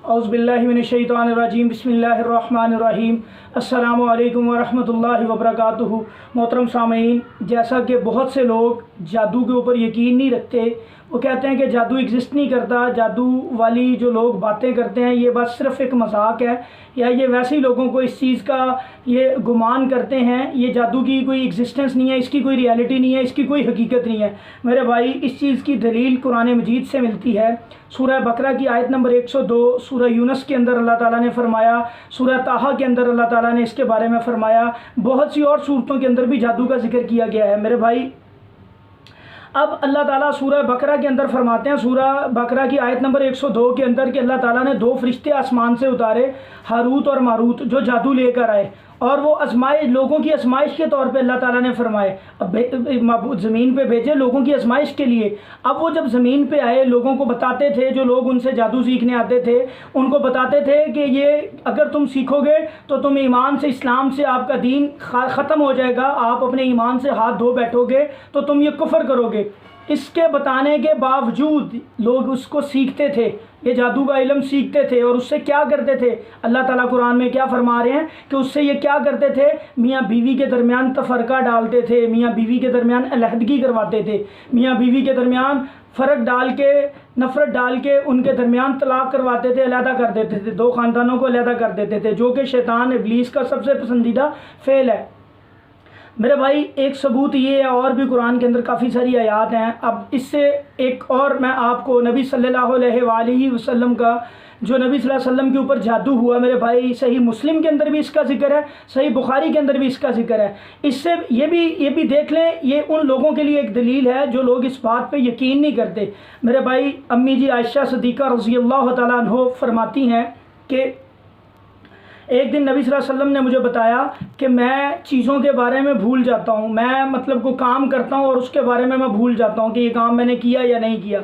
औज़ुबिल्लाहि मिनश्शैतानिर्रजीम बिस्मिल्लाहिर्रहमानिर्रहीम अस्सलामु अलैकुम वरहमतुल्लाहि वबरकातुहू। मोहतरम सामीन, जैसा कि बहुत से लोग जादू के ऊपर यकीन नहीं रखते, वो कहते हैं कि जादू एग्ज़िस्ट नहीं करता, जादू वाली जो लोग बातें करते हैं ये बस सिर्फ़ एक मजाक है, या ये वैसे ही लोगों को इस चीज़ का ये गुमान करते हैं, ये जादू की कोई एग्जिस्टेंस नहीं है, इसकी कोई रियलिटी नहीं है, इसकी कोई हकीकत नहीं है। मेरे भाई, इस चीज़ की दलील कुरान मजीद से मिलती है। सूरह बकरा की आयत नंबर 102, सूरह यूनुस के अंदर अल्लाह ताला ने फरमाया, सूरह ताहा के अंदर अल्लाह ताला ने इसके बारे में फरमाया, बहुत सी और सूरतों के अंदर भी जादू का जिक्र किया गया है। मेरे भाई, अब अल्लाह ताला सूरह बकरा के अंदर फरमाते हैं, सूरह बकरा की आयत नंबर 102 के अंदर कि अल्लाह ताला ने 2 फरिश्ते आसमान से उतारे, हारूत और मारूत, जो जादू लेकर आए, और वो आजमाइश, लोगों की आजमाइश के तौर पे अल्लाह ताला ने फरमाए। अब ज़मीन पे भेजे लोगों की आजमाइश के लिए। अब वो जब ज़मीन पे आए, लोगों को बताते थे, जो लोग उनसे जादू सीखने आते थे उनको बताते थे कि ये अगर तुम सीखोगे तो तुम ईमान से, इस्लाम से आपका दीन ख़त्म हो जाएगा, आप अपने ईमान से हाथ धो बैठोगे तो तुम ये कुफ्र करोगे। इसके बताने के बावजूद लोग उसको सीखते थे, ये जादू का इल्म सीखते थे, और उससे क्या करते थे? अल्लाह ताला कुरान में क्या फरमा रहे हैं कि उससे ये क्या करते थे? मियाँ बीवी के दरमियान तफरका डालते थे, मियाँ बीवी के दरमियान अलहदगी करवाते थे, मियाँ बीवी के दरमियान फ़र्क डाल के, नफ़रत डाल के उनके दरमियान तलाक़ करवाते थे, अलहदा कर देते थे, 2 ख़ानदानों को अलहदा कर देते थे, जो कि शैतान इब्लीस का सबसे पसंदीदा फ़ेल है। मेरे भाई, एक सबूत ये है, और भी कुरान के अंदर काफ़ी सारी आयात हैं। अब इससे एक और मैं आपको नबी सल्लल्लाहु अलैहि वसल्लम का, जो नबी सल्लल्लाहु अलैहि वसल्लम के ऊपर जादू हुआ, मेरे भाई, सही मुस्लिम के अंदर भी इसका जिक्र है, सही बुखारी के अंदर भी इसका जिक्र है। इससे ये भी देख लें, ये उन लोगों के लिए एक दलील है जो लोग इस बात पे यकीन नहीं करते। मेरे भाई, अम्मी जी आयशा सिद्दीक़ा रज़ियल्लाहु तआला अन्हा फरमाती हैं कि एक दिन नबी सल्लल्लाहु अलैहि वसल्लम ने मुझे बताया कि मैं चीज़ों के बारे में भूल जाता हूँ, मैं मतलब को काम करता हूँ और उसके बारे में मैं भूल जाता हूँ कि ये काम मैंने किया या नहीं किया।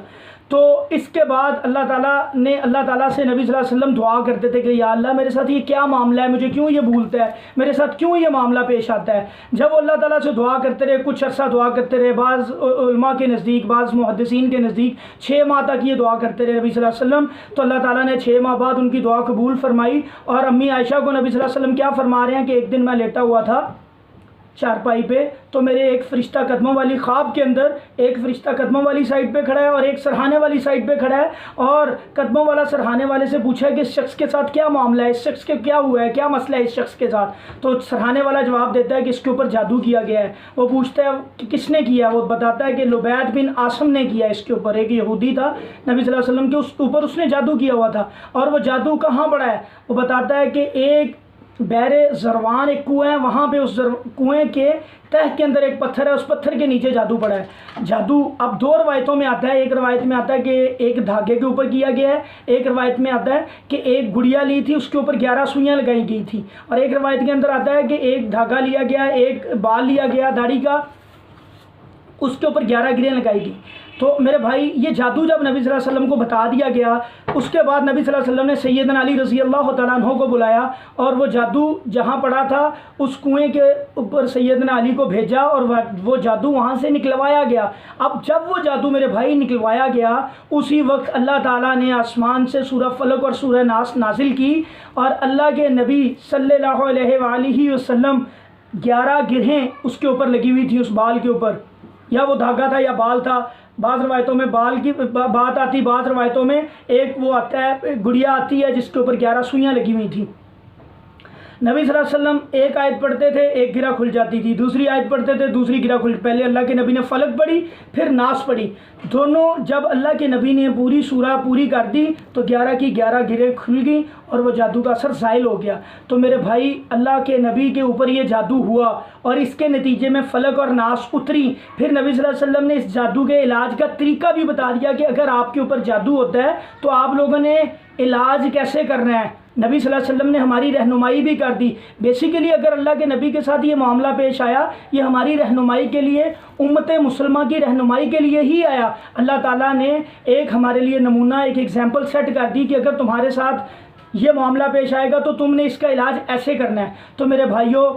तो इसके बाद अल्लाह ताला से नबी सल्लल्लाहु अलैहि वसल्लम दुआ करते थे कि या अल्लाह, मेरे साथ ये क्या मामला है, मुझे क्यों ये भूलता है, मेरे साथ क्यों ये मामला पेश आता है। जब अल्लाह ताला से दुआ करते रहे, कुछ अर्सा दुआ करते रहे, बाज़ उलमा के नज़दीक, बाज़ मुहद्दिसीन के नज़दीक 6 माह तक ये दुआ करते रहे नबी सल्लल्लाहु अलैहि वसल्लम, तो अल्लाह ताला ने 6 माह बाद उनकी दुआ कबूल फरमाई। और अम्मी आयशा को नबी सल्लल्लाहु अलैहि वसल्लम क्या फरमा रहे हैं कि एक दिन मैं लेटा हुआ था चारपाई पे, तो मेरे एक फ़रिश्ता कदमों वाली, ख्वाब के अंदर एक फ़रिश्ता कदमों वाली साइड पे खड़ा है और एक सरहाने वाली साइड पे खड़ा है, और कदमों वाला सरहाने वाले से पूछा है कि इस शख्स के साथ क्या मामला है, इस शख्स के क्या हुआ है, क्या मसला है इस शख्स के साथ। तो सरहाने वाला जवाब देता है कि इसके ऊपर जादू किया गया है। वो पूछता है कि किसने किया, वो बताता है कि लुबैद बिन आसम ने किया इसके ऊपर, एक यहूदी था नबी सल्लल्लाहु अलैहि वसल्लम के उस ऊपर, उसने जादू किया हुआ था। और वो जादू कहाँ पड़ा है? वो बताता है कि एक बहरे ज़रवान, एक कुएँ है, वहाँ पे उस कुएँ के तह के अंदर एक पत्थर है, उस पत्थर के नीचे जादू पड़ा है। जादू अब 2 रवायतों में आता है। एक रवायत में आता है कि एक धागे के ऊपर किया गया है, एक रवायत में आता है कि एक गुड़िया ली थी, उसके ऊपर 11 सुइयाँ लगाई गई थी, और एक रवायत के अंदर आता है कि एक धागा लिया गया, एक बाल लिया गया दाढ़ी का, उसके ऊपर 11 गिरें लगाई गई। तो मेरे भाई, ये जादू जब नबी सल्लल्लाहु अलैहि वसल्लम को बता दिया गया, उसके बाद नबी सल्लल्लाहु अलैहि वसल्लम ने सैयदना अली रज़ियल्लाहु तआला अन्हु को बुलाया, और वो जादू जहाँ पड़ा था उस कुएँ के ऊपर सैयदना अली को भेजा, और वो जादू वहाँ से निकलवाया गया। अब जब वो जादू मेरे भाई निकलवाया गया, उसी वक्त अल्लाह ताला ने आसमान से सूरह फलक और सूरह नास नाजिल की, और अल्लाह के नबी सल्लल्लाहु अलैहि वसल्लम 11 गिरहें उसके ऊपर लगी हुई थी, उस बाल के ऊपर, या वो धागा था या बाल था। बाज़ रवायतों में बाल की बात आती, बाज़ रवायतों में एक वो आता है, गुड़िया आती है जिसके ऊपर 11 सुइयाँ लगी हुई थी। नबी सल्लल्लाहु अलैहि वसल्लम एक आयत पढ़ते थे, एक गिरा खुल जाती थी, दूसरी आयत पढ़ते थे, दूसरी गिरा खुल, पहले अल्लाह के नबी ने फलक पढ़ी, फिर नास पढ़ी। दोनों जब अल्लाह के नबी ने पूरी सूरह पूरी कर दी तो 11 की 11 गिरें खुल गई और वो जादू का असर ज़ाइल हो गया। तो मेरे भाई, अल्लाह के नबी के ऊपर ये जादू हुआ, और इसके नतीजे में फलक और नास उतरी। फिर नबी सल्लल्लाहु अलैहि वसल्लम ने इस जादू के इलाज का तरीका भी बता दिया कि अगर आपके ऊपर जादू होता है तो आप लोगों ने इलाज कैसे करना है। नबी सल्लल्लाहु अलैहि वसल्लम ने हमारी रहनुमाई भी कर दी। बेसिकली अगर अल्लाह के नबी के साथ ये मामला पेश आया, ये हमारी रहनुमाई के लिए, उम्मत मुसलमा की रहनुमाई के लिए ही आया। अल्लाह ताला ने एक हमारे लिए नमूना, एक एग्जाम्पल सेट कर दी कि अगर तुम्हारे साथ ये मामला पेश आएगा तो तुमने इसका इलाज ऐसे करना है। तो मेरे भाइयों,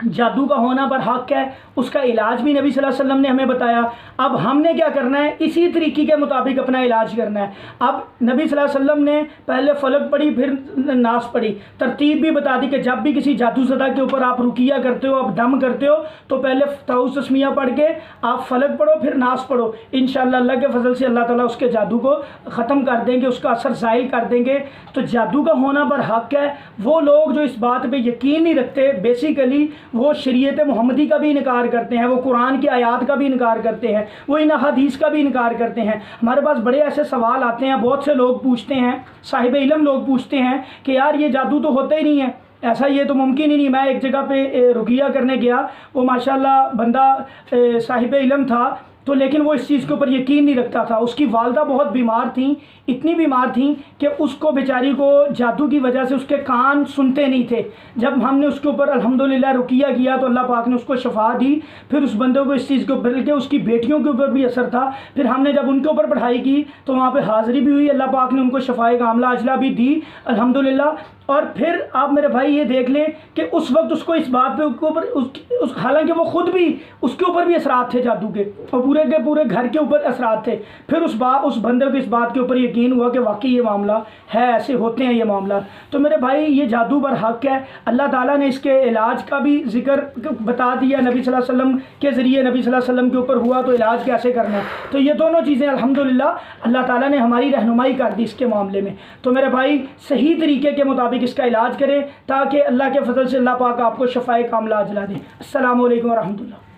जादू का होना पर हक है, उसका इलाज भी नबी सल्लल्लाहु अलैहि वसल्लम ने हमें बताया। अब हमने क्या करना है, इसी तरीके के मुताबिक अपना इलाज करना है। अब नबी सल्लल्लाहु अलैहि वसल्लम ने पहले फलक पढ़ी, फिर नास पढ़ी, तरतीब भी बता दी कि जब भी किसी जादू ज़दा के ऊपर आप रुकिया करते हो, आप दम करते हो, तो पहले ताऊस तस्मिया पढ़ के आप फलक पढ़ो, फिर नास पढ़ो। इंशाअल्लाह अल्लाह के फजल से अल्लाह ताला उसके जादू को ख़त्म कर देंगे, उसका असर ज़ाइल कर देंगे। तो जादू का होना पर हक है। वो लोग जो इस बात पर यकीन नहीं रखते, बेसिकली वो शरीयत मोहम्मदी का भी इनकार करते हैं, वो कुरान की आयत का भी इनकार करते हैं, वो इन हदीस का भी इनकार करते हैं। हमारे पास बड़े ऐसे सवाल आते हैं, बहुत से लोग पूछते हैं, साहिब इल्म लोग पूछते हैं कि यार ये जादू तो होता ही नहीं है, ऐसा ये तो मुमकिन ही नहीं। मैं एक जगह पे रुकिया करने गया, वो माशाल्लाह बंदा साहिब इल्म था, तो लेकिन वो इस चीज़ के ऊपर यकीन नहीं रखता था। उसकी वालदा बहुत बीमार थी, इतनी बीमार थी कि उसको बेचारी को जादू की वजह से उसके कान सुनते नहीं थे। जब हमने उसके ऊपर अल्हम्दुलिल्लाह रुकिया किया तो अल्लाह पाक ने उसको शफा दी। फिर उस बंदे को इस चीज़ के ऊपर, बल्कि उसकी बेटियों के ऊपर भी असर था। फिर हमने जब उनके ऊपर पढ़ाई की तो वहाँ पर हाज़िरी भी हुई, अल्लाह पाक ने उनको शफाए कामला अजला भी दी अल्हम्दुलिल्लाह। और फिर आप मेरे भाई ये देख लें कि उस वक्त उसको इस बात पे ऊपर हालांकि वो ख़ुद भी उसके ऊपर भी असरात थे जादू के, और पूरे के पूरे घर के ऊपर असरात थे। फिर उस बंदे को इस बात के ऊपर यकीन हुआ कि वाकई ये मामला है, ऐसे होते हैं ये मामला। तो मेरे भाई ये जादू बर हक है। अल्लाह ताला ने इसके इलाज का भी जिक्र बता दिया, नबी सल्लल्लाहु अलैहि वसल्लम के ज़रिए नबी सल्लल्लाहु अलैहि वसल्लम के ऊपर हुआ, तो इलाज कैसे करना है। तो ये दोनों चीज़ें अल्हम्दुलिल्लाह अल्लाह ताला ने हमारी रहनुमाई कर दी इसके मामले में। तो मेरे भाई सही तरीके के मुताबिक इसका इलाज करें, ताकि अल्लाह के फजल से अल्लाह पाक आपको शफाए कामला अजला दे। अस्सलामु अलैकुम व रहमतुल्लाह।